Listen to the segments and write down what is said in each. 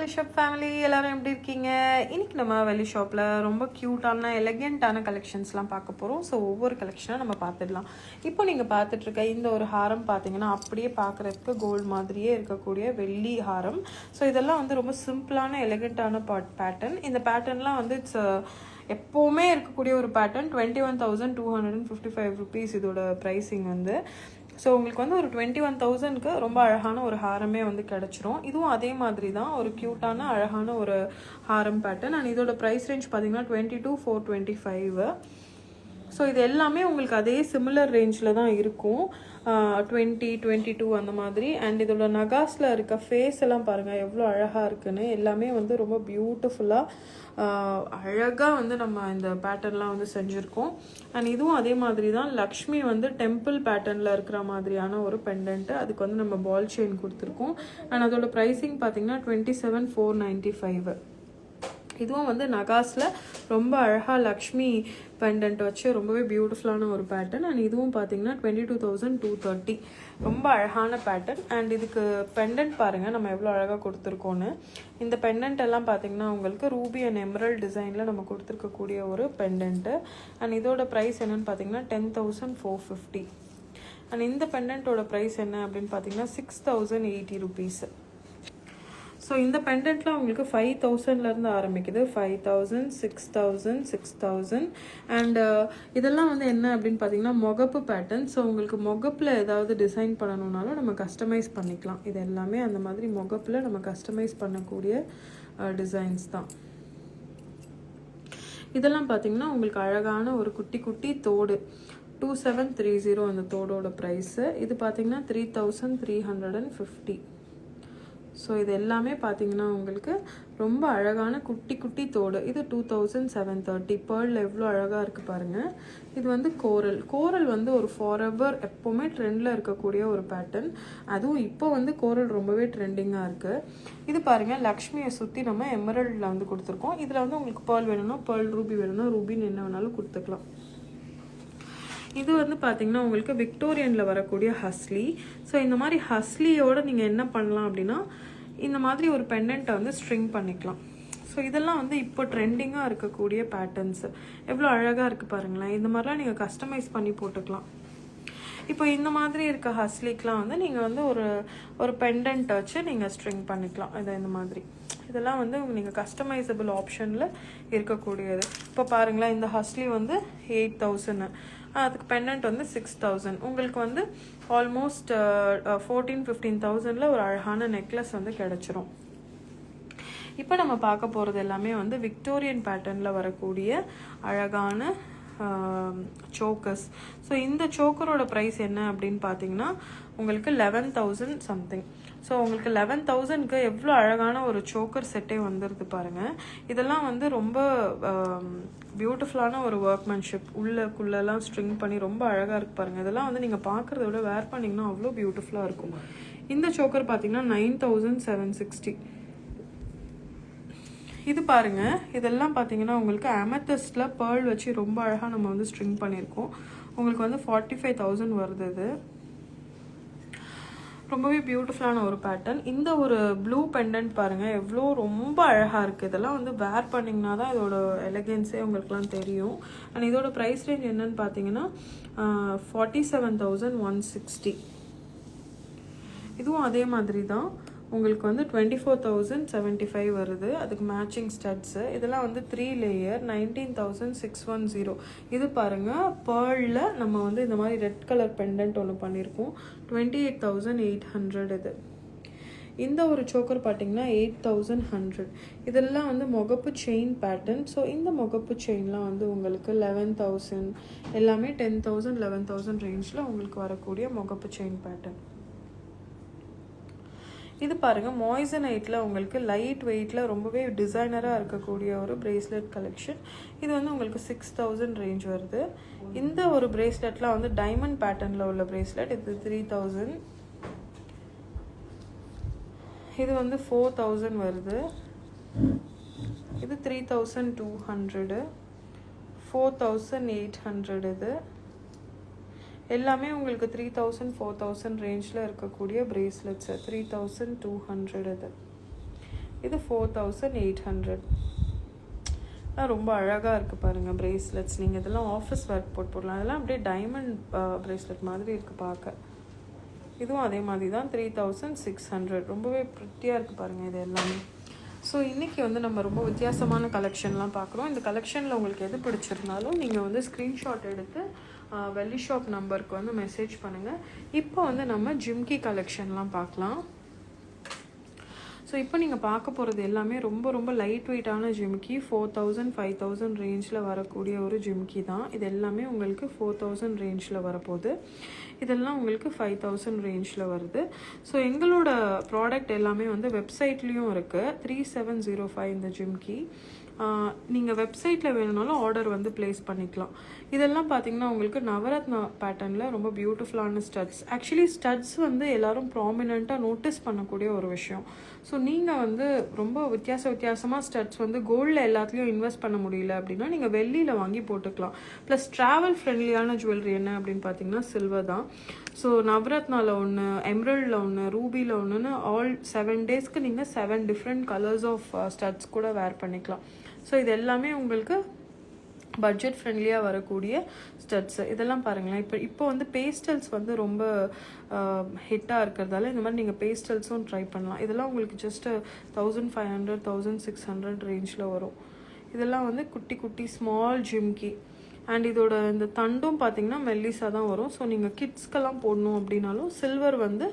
வெள்ளி shop family எல்லாரும் எப்படி இருக்கீங்க? இன்னைக்கு நம்ம வெள்ளி ஷாப்பில் ரொம்ப க்யூட்டான எலகெண்ட்டான கலெக்ஷன்ஸ்லாம் பார்க்க போகிறோம். ஸோ ஒவ்வொரு கலெக்ஷனாக நம்ம பார்த்துடலாம். இப்போ நீங்கள் பார்த்துட்ருக்க இந்த ஒரு ஹாரம் பார்த்தீங்கன்னா அப்படியே பார்க்குறதுக்கு கோல்டு மாதிரியே இருக்கக்கூடிய வெள்ளி ஹாரம். ஸோ இதெல்லாம் வந்து ரொம்ப சிம்பிளான எலகெண்ட்டான பேட்டர்ன். இந்த பேட்டர்ன்லாம் வந்து இட்ஸ் எப்போவுமே இருக்கக்கூடிய ஒரு பேட்டர்ன். 21,255 ருபீஸ் இதோட ப்ரைஸிங் வந்து. ஸோ உங்களுக்கு வந்து ஒரு 21,000க்கு ரொம்ப அழகான ஒரு ஹாரமே வந்து கிடச்சிரும். இதுவும் அதே மாதிரி தான் ஒரு க்யூட்டான அழகான ஒரு ஹாரம் பேட்டர்ன். அண்ட் இதோட ப்ரைஸ் ரேஞ்ச் பார்த்தீங்கன்னா 22,425. ஸோ இது எல்லாமே உங்களுக்கு அதே சிமிலர் ரேஞ்சில் தான் இருக்கும். 20, 22 அந்த மாதிரி. அண்ட் இதோட நகாஸில் இருக்க ஃபேஸ் எல்லாம் பாருங்கள் எவ்வளோ அழகாக இருக்குன்னு. எல்லாமே வந்து ரொம்ப பியூட்டிஃபுல்லாக அழகாக வந்து நம்ம இந்த பேட்டர்ன்லாம் வந்து செஞ்சுருக்கோம். அண்ட் இதுவும் அதே மாதிரி தான். லக்ஷ்மி வந்து டெம்பிள் பேட்டர்னில் இருக்கிற மாதிரியான ஒரு பெண்டன்ட்டு. அதுக்கு வந்து நம்ம பால் செயின் கொடுத்துருக்கோம். அண்ட் அதோட ப்ரைஸிங் பார்த்தீங்கன்னா 27,495. இதுவும் வந்து நகாஸில் ரொம்ப அழகாக லக்ஷ்மி பெண்டன்ட் வச்சு ரொம்பவே பியூட்டிஃபுல்லான ஒரு பேட்டர்ன். அண்ட் இதுவும் பார்த்தீங்கன்னா 22,230. ரொம்ப அழகான பேட்டர்ன். அண்ட் இதுக்கு பெண்டன்ட் பாருங்கள் நம்ம எவ்வளோ அழகாக கொடுத்துருக்கோன்னு. இந்த பெண்டன்ட் எல்லாம் பார்த்தீங்கன்னா உங்களுக்கு ரூபி அண்ட் எமரல்ட் டிசைனில் நம்ம கொடுத்துருக்கக்கூடிய ஒரு பெண்டன்ட்டு. அண்ட் இதோட ப்ரைஸ் என்னென்னு பார்த்தீங்கன்னா 10,450. அண்ட் இந்த பெண்டன்ட்டோட ப்ரைஸ் என்ன அப்படின்னு பார்த்தீங்கன்னா 6,080 ருபீஸ். ஸோ இந்த பெண்டன்ட்லாம் உங்களுக்கு 5,000லேருந்து ஆரம்பிக்குது. 5,000, 6,000, 6,000. அண்ட் இதெல்லாம் வந்து என்ன அப்படின்னு பார்த்தீங்கன்னா முகப்பு பேட்டர்ன். ஸோ உங்களுக்கு முகப்பில் ஏதாவது டிசைன் பண்ணணுன்னாலும் நம்ம கஸ்டமைஸ் பண்ணிக்கலாம். இது எல்லாமே அந்த மாதிரி முகப்பில் நம்ம கஸ்டமைஸ் பண்ணக்கூடிய டிசைன்ஸ் தான். இதெல்லாம் பார்த்தீங்கன்னா உங்களுக்கு அழகான ஒரு குட்டி குட்டி தோடு. 2730 அந்த தோடோட ப்ரைஸு. இது பார்த்தீங்கன்னா 3,350. ஸோ இது எல்லாமே பார்த்தீங்கன்னா உங்களுக்கு ரொம்ப அழகான குட்டி குட்டி தோடு. இது 2,730. பேர்ல் எவ்வளோ அழகாக இருக்குது பாருங்கள். இது வந்து கோரல் வந்து ஒரு ஃபாரெவர் எப்போவுமே ட்ரெண்டில் இருக்கக்கூடிய ஒரு பேட்டர்ன். அதுவும் இப்போ வந்து கோரல் ரொம்பவே ட்ரெண்டிங்காக இருக்குது. இது பாருங்கள் லக்ஷ்மியை சுற்றி நம்ம எமரல்டில் வந்து கொடுத்துருக்கோம். இதில் வந்து உங்களுக்கு பேர்ல் வேணும்னா பேர்ல், ரூபி வேணும்னா ரூபின்னு என்ன வேணாலும் கொடுத்துக்கலாம். இது வந்து பார்த்தீங்கன்னா உங்களுக்கு விக்டோரியனில் வரக்கூடிய ஹஸ்லி. ஸோ இந்த மாதிரி ஹஸ்லியோடு நீங்கள் என்ன பண்ணலாம் அப்படின்னா இந்த மாதிரி ஒரு பெண்டன்ட்டை வந்து ஸ்ட்ரிங் பண்ணிக்கலாம். ஸோ இதெல்லாம் வந்து இப்போ ட்ரெண்டிங்காக இருக்கக்கூடிய பேட்டர்ன்ஸு. எவ்வளோ அழகாக இருக்குது பாருங்களேன். இந்த மாதிரிலாம் நீங்கள் கஸ்டமைஸ் பண்ணி போட்டுக்கலாம். இப்போ இந்த மாதிரி இருக்க ஹஸ்லிக்கெலாம் வந்து நீங்கள் வந்து ஒரு பெண்டன்ட் வச்சு நீங்கள் ஸ்ட்ரிங் பண்ணிக்கலாம். இதை இந்த மாதிரி இதெல்லாம் வந்து நீங்கள் கஸ்டமைசபிள் ஆப்ஷனில் இருக்கக்கூடியது. இப்போ பாருங்களேன் இந்த ஹஸ்லி வந்து 8,000. அதுக்கு பெண்டன்ட் வந்து 6,000. உங்களுக்கு வந்து ஆல்மோஸ்ட் 14,000-15,000 ஒரு அழகான நெக்லஸ் வந்து கிடச்சிரும். இப்போ நம்ம பார்க்க போகிறது எல்லாமே வந்து விக்டோரியன் பேட்டர்னில் வரக்கூடிய அழகான சோக்கர்ஸ். ஸோ இந்த சோக்கரோட ப்ரைஸ் என்ன அப்படின்னு பார்த்தீங்கன்னா உங்களுக்கு 11,000 சம்திங். ஸோ உங்களுக்கு 11,000க்கு எவ்வளோ அழகான ஒரு சோக்கர் செட்டே வந்துடுது பாருங்கள். இதெல்லாம் வந்து ரொம்ப பியூட்டிஃபுல்லான ஒரு ஒர்க்மேன்ஷிப். உள்ளெல்லாம் ஸ்ட்ரிங் பண்ணி ரொம்ப அழகாக இருக்குது பாருங்கள். இதெல்லாம் வந்து நீங்கள் பார்க்குறத விட வேர் பண்ணிங்கன்னா அவ்வளோ பியூட்டிஃபுல்லாக இருக்கும். இந்த சோக்கர் பார்த்தீங்கன்னா 9,760. இது பாருங்கள் இதெல்லாம் பார்த்தீங்கன்னா உங்களுக்கு அமெத்தஸ்டில் பேர்ல் வச்சு ரொம்ப அழகாக நம்ம வந்து ஸ்ட்ரிங் பண்ணியிருக்கோம். உங்களுக்கு வந்து 45,000 வருது. இது ரொம்பவே பியூட்டிஃபுல்லான ஒரு பேட்டர்ன். இந்த ஒரு ப்ளூ பெண்டன்ட் பாருங்கள் எவ்வளோ ரொம்ப அழகாக இருக்குது. இதெல்லாம் வந்து வேர் பண்ணிங்கன்னா தான் இதோட எலகென்ஸே உங்களுக்குலாம் தெரியும். அண்ட் இதோட ப்ரைஸ் ரேஞ்ச் என்னன்னு பார்த்தீங்கன்னா 47,160. இதுவும் அதே மாதிரி தான். உங்களுக்கு வந்து 24,075 வருது. அதுக்கு மேட்சிங் ஸ்டட்ஸு. இதெல்லாம் வந்து 3 லேயர் 19,610. இது பாருங்கள் பேர்லில் நம்ம வந்து இந்த மாதிரி ரெட் கலர் பெண்டன்ட் ஒன்று பண்ணியிருக்கோம். 28,800 இது. இந்த ஒரு சோக்கர் பார்த்தீங்கன்னா 8,100. இதெல்லாம் வந்து முகப்பு செயின் பேட்டர்ன். ஸோ இந்த முகப்பு செயின்லாம் வந்து உங்களுக்கு 11,000 எல்லாமே 10,000 11,000 ரேஞ்சில் உங்களுக்கு வரக்கூடிய முகப்பு செயின் பேட்டர்ன். இது பாருங்கள் மாய்சனைட்டில் உங்களுக்கு லைட் வெயிட்டில் ரொம்பவே டிசைனராக இருக்கக்கூடிய ஒரு பிரேஸ்லெட் கலெக்ஷன். இது வந்து உங்களுக்கு 6,000 ரேஞ்ச் வருது. இந்த ஒரு பிரேஸ்லெட்லாம் வந்து டைமண்ட் பேட்டர்னில் உள்ள பிரேஸ்லெட். இது 3,000. இது வந்து 4,000 வருது. இது 3,200. 4,800. இது எல்லாமே உங்களுக்கு 3,000 4,000 ரேஞ்சில் இருக்கக்கூடிய பிரேஸ்லெட்ஸு. 3,200 இது. இது 4800. ரொம்ப அழகாக இருக்குது பாருங்கள் ப்ரேஸ்லெட்ஸ். நீங்கள் இதெல்லாம் ஆஃபீஸ் ஒர்க் போடலாம். அதெல்லாம் அப்படியே டைமண்ட் ப்ரேஸ்லெட் மாதிரி இருக்குது பார்க்க. இதுவும் அதே மாதிரி தான் 3600. ரொம்பவே ப்ரிட்டியாக இருக்குது பாருங்கள் இது எல்லாமே. ஸோ இன்றைக்கி வந்து நம்ம ரொம்ப வித்தியாசமான கலெக்ஷன்லாம் பார்க்குறோம். இந்த கலெக்ஷனில் உங்களுக்கு எது பிடிச்சிருந்தாலும் நீங்கள் வந்து ஸ்க்ரீன்ஷாட் எடுத்து வெள்ளி ஷாப் நம்பருக்கு வந்து மெசேஜ் பண்ணுங்கள். இப்போ வந்து நம்ம ஜிம்கி கலெக்ஷன்லாம் பார்க்கலாம். ஸோ இப்போ நீங்கள் பார்க்க போகிறது எல்லாமே ரொம்ப ரொம்ப லைட் வெயிட்டான ஜிம்கி. 4000 5000 ரேஞ்சில் வரக்கூடிய ஒரு ஜிம்கி தான். இது எல்லாமே உங்களுக்கு 4000 ரேஞ்சில் வரப்போகுது. இதெல்லாம் உங்களுக்கு 5000 ரேஞ்சில் வருது. ஸோ எங்களோட ப்ராடக்ட் எல்லாமே வந்து வெப்சைட்லேயும் இருக்குது. 3705 இந்த ஜிம்கி. நீங்கள் வெப்சைட்டில் வேணும்னாலும் ஆர்டர் வந்து ப்ளேஸ் பண்ணிக்கலாம். இதெல்லாம் பார்த்தீங்கன்னா உங்களுக்கு நவரத்னா பேட்டர்னில் ரொம்ப பியூட்டிஃபுல்லான ஸ்டட்ஸ். ஆக்சுவலி ஸ்டட்ஸ் வந்து எல்லோரும் ப்ராமினெண்ட்டாக நோட்டீஸ் பண்ணக்கூடிய ஒரு விஷயம். ஸோ நீங்கள் வந்து ரொம்ப வித்தியாசமாக ஸ்டட்ஸ் வந்து கோல்டில் எல்லாத்துலேயும் இன்வெஸ்ட் பண்ண முடியல அப்படின்னா நீங்கள் வெள்ளியில் வாங்கி போட்டுக்கலாம். ப்ளஸ் ட்ராவல் ஃப்ரெண்ட்லியான ஜுவல்லரி என்ன அப்படின்னு பார்த்தீங்கன்னா சில்வர் தான். ஸோ நவரத்னாவில் ஒன்று, எம்ரல்டில் ஒன்று, ரூபியில் ஒன்றுன்னு ஆல் 7 டேஸ்க்கு நீங்கள் 7 டிஃப்ரெண்ட் கலர்ஸ் ஆஃப் ஸ்டட்ஸ் கூட வேர் பண்ணிக்கலாம். ஸோ இது எல்லாமே உங்களுக்கு பட்ஜெட் ஃப்ரெண்ட்லியாக வரக்கூடிய ஸ்டட்ஸு. இதெல்லாம் பாருங்களேன். இப்போ வந்து பேஸ்டல்ஸ் வந்து ரொம்ப ஹிட்டாக இருக்கிறதால இந்த மாதிரி நீங்கள் பேஸ்டல்ஸும் ட்ரை பண்ணலாம். இதெல்லாம் உங்களுக்கு ஜஸ்ட்டு 1500 1600 ரேஞ்சில் வரும். இதெல்லாம் வந்து குட்டி குட்டி ஸ்மால் ஜிம்கி. அண்ட் இதோட இந்த தண்டும் பார்த்தீங்கன்னா மெல்லிஸாக தான் வரும். ஸோ நீங்கள் கிட்ஸ்க்கெல்லாம் போடணும் அப்படின்னாலும் சில்வர் வந்து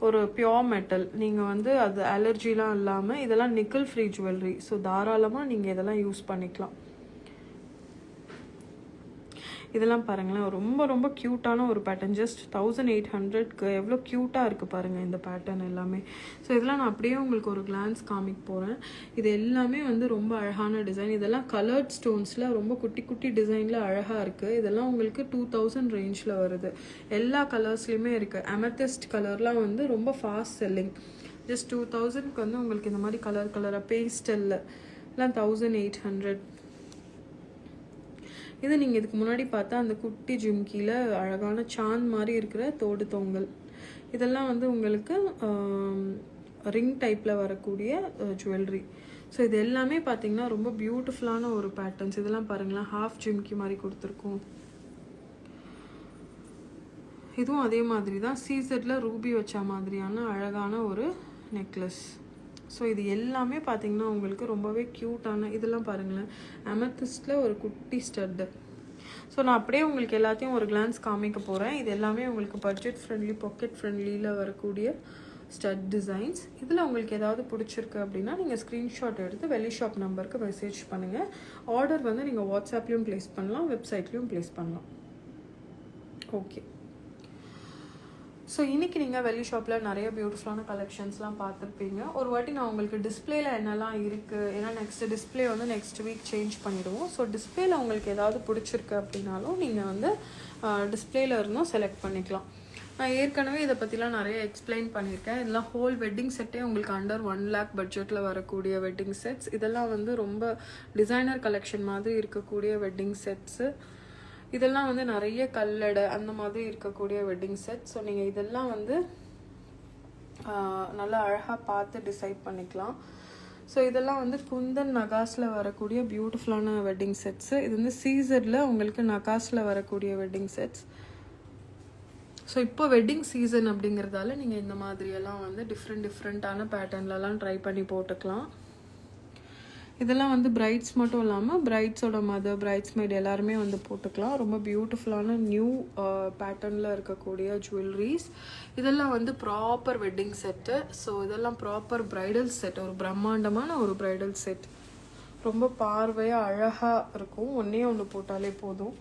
ஒரு பியோர் மெட்டல். நீங்கள் வந்து அது அலர்ஜிலாம் இல்லாமல் இதெல்லாம் நிக்கல் ஃப்ரீ ஜுவல்லரி. ஸோ தாராளமாக நீங்கள் இதெல்லாம் யூஸ் பண்ணிக்கலாம். இதெல்லாம் பாருங்களேன், ரொம்ப ரொம்ப க்யூட்டான ஒரு பேட்டர்ன். ஜஸ்ட் 1800க்கு எவ்வளோ க்யூட்டாக இருக்குது பாருங்கள் இந்த பேட்டர்ன் எல்லாமே. ஸோ இதெல்லாம் நான் அப்படியே உங்களுக்கு ஒரு கிளான்ஸ் காமிக்க போகிறேன். இது எல்லாமே வந்து ரொம்ப அழகான டிசைன். இதெல்லாம் கலர்ட் ஸ்டோன்ஸில் ரொம்ப குட்டி குட்டி டிசைனில் அழகாக இருக்குது. இதெல்லாம் உங்களுக்கு 2000 ரேஞ்சில் வருது. எல்லா கலர்ஸ்லேயுமே இருக்குது. அமெத்திஸ்ட் கலர்லாம் வந்து ரொம்ப ஃபாஸ்ட் செல்லிங். ஜஸ்ட் 2000க்கு வந்து உங்களுக்கு இந்த மாதிரி கலராக பேஸ்டலில் எல்லாம் 1800. இது நீங்கள் இதுக்கு முன்னாடி பார்த்தா அந்த குட்டி ஜிம்கியில் அழகான சாந்த் மாதிரி இருக்கிற தோடு தொங்கல். இதெல்லாம் வந்து உங்களுக்கு ரிங் டைப்பில் வரக்கூடிய ஜுவல்லரி. ஸோ இது எல்லாமே பார்த்தீங்கன்னா ரொம்ப பியூட்டிஃபுல்லான ஒரு பேட்டர்ன்ஸ். இதெல்லாம் பாருங்களேன், ஹாஃப் ஜிம்கி மாதிரி கொடுத்துருக்கோம். இதுவும் அதே மாதிரி தான் சீசரில் ரூபி வச்ச மாதிரியான அழகான ஒரு நெக்லஸ். ஸோ இது எல்லாமே பார்த்தீங்கன்னா உங்களுக்கு ரொம்பவே க்யூட்டான. இதெல்லாம் பாருங்களேன், அமெத்திஸ்டில் ஒரு குட்டி ஸ்டட்டு. ஸோ நான் அப்படியே உங்களுக்கு எல்லாத்தையும் ஒரு கிளான்ஸ் காமிக்க போகிறேன். இது எல்லாமே உங்களுக்கு பட்ஜெட் ஃப்ரெண்ட்லி, பாக்கெட் ஃப்ரெண்ட்லியில் வரக்கூடிய ஸ்டட் டிசைன்ஸ். இதில் உங்களுக்கு ஏதாவது பிடிச்சிருக்கு அப்படின்னா நீங்கள் ஸ்க்ரீன்ஷாட் எடுத்து வெள்ளி ஷாப் நம்பருக்கு மெசேஜ் பண்ணுங்கள். ஆர்டர் வந்து நீங்கள் வாட்ஸ்அப்லேயும் ப்ளேஸ் பண்ணலாம், வெப்சைட்லேயும் ப்ளேஸ் பண்ணலாம். ஓகே. ஸோ இன்றைக்கி நீங்கள் வெள்ளி ஷாப்பில் நிறைய பியூட்டிஃபுல்லான கலெக்ஷன்ஸ்லாம் பார்த்துருப்பீங்க. ஒரு வாட்டி நான் உங்களுக்கு டிஸ்பிளேயில் என்னெல்லாம் இருக்குது, ஏன்னா டிஸ்பிளே வந்து நெக்ஸ்ட் வீக் சேஞ்ச் பண்ணிவிடுவோம். ஸோ டிஸ்பிளேயில் உங்களுக்கு ஏதாவது பிடிச்சிருக்கு அப்படின்னாலும் நீங்கள் வந்து டிஸ்பிளேயில் இருந்தும் செலக்ட் பண்ணிக்கலாம். நான் ஏற்கனவே இதை பற்றிலாம் நிறைய எக்ஸ்பிளைன் பண்ணியிருக்கேன். இதெல்லாம் ஹோல் வெட்டிங் செட்டே உங்களுக்கு அண்டர் 1 lakh பட்ஜெட்டில் வரக்கூடிய வெட்டிங் செட்ஸ். இதெல்லாம் வந்து ரொம்ப டிசைனர் கலெக்ஷன் மாதிரி இருக்கக்கூடிய வெட்டிங் செட்ஸு. இதெல்லாம் வந்து நிறைய கல்லடை அந்த மாதிரி இருக்கக்கூடிய வெட்டிங் செட். ஸோ நீங்கள் இதெல்லாம் வந்து நல்லா அழகாக பார்த்து டிசைட் பண்ணிக்கலாம். ஸோ இதெல்லாம் வந்து குந்தன் நகாஸில் வரக்கூடிய பியூட்டிஃபுல்லான வெட்டிங் செட்ஸு. இது வந்து சீசரில் உங்களுக்கு நகாஸில் வரக்கூடிய வெட்டிங் செட்ஸ். ஸோ இப்போ வெட்டிங் சீசன் அப்படிங்கிறதால நீங்கள் இந்த மாதிரியெல்லாம் வந்து டிஃப்ரெண்ட்டான பேட்டர்ன்லலாம் ட்ரை பண்ணி போட்டுக்கலாம். இதெல்லாம் வந்து பிரைட்ஸ் மட்டும் இல்லாமல் பிரைட்ஸோட மதர், பிரைட்ஸ்மேட் எல்லாருமே வந்து போட்டுக்கலாம். ரொம்ப பியூட்டிஃபுல்லான நியூ பேட்டர்னில் இருக்கக்கூடிய ஜுவல்லரிஸ். இதெல்லாம் வந்து ப்ராப்பர் வெட்டிங் செட்டு. ஸோ இதெல்லாம் ப்ராப்பர் ப்ரைடல் செட், ஒரு பிரம்மாண்டமான ஒரு ப்ரைடல் செட். ரொம்ப பார்வையாக அழகாக இருக்கும். ஒன்று போட்டாலே போதும்.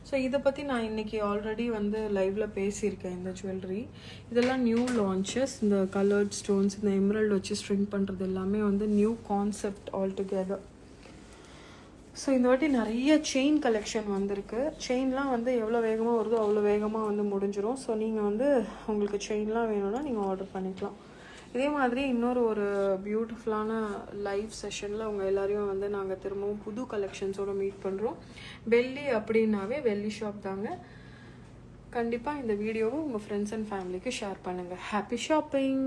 ஸோ இதை பற்றி நான் இன்றைக்கி ஆல்ரெடி வந்து லைவில் பேசியிருக்கேன். இந்த ஜுவல்லரி இதெல்லாம் நியூ லான்ச்சஸ். இந்த கலர்ட் ஸ்டோன்ஸ், இந்த எம்ரல்டு வச்சு ஸ்ட்ரிங் பண்ணுறது எல்லாமே வந்து new concept all together. So இந்த வாட்டி நிறைய செயின் கலெக்ஷன் வந்திருக்கு. செயின்லாம் வந்து எவ்வளோ வேகமாக வருதோ அவ்வளோ வேகமாக வந்து முடிஞ்சிடும். ஸோ நீங்கள் வந்து உங்களுக்கு செயின்லாம் வேணும்னா நீங்கள் ஆர்டர் பண்ணிக்கலாம். இதே மாதிரி இன்னொரு ஒரு பியூட்டிஃபுல்லான லைவ் செஷனில் உங்கள் எல்லாரையும் வந்து நாங்கள் திரும்பவும் புது கலெக்ஷன்ஸோடு மீட் பண்ணுறோம். வெள்ளி அப்படின்னாவே வெள்ளி ஷாப் தாங்க. கண்டிப்பாக இந்த வீடியோவை உங்கள் ஃப்ரெண்ட்ஸ் அண்ட் ஃபேமிலிக்கு ஷேர் பண்ணுங்கள். Happy shopping.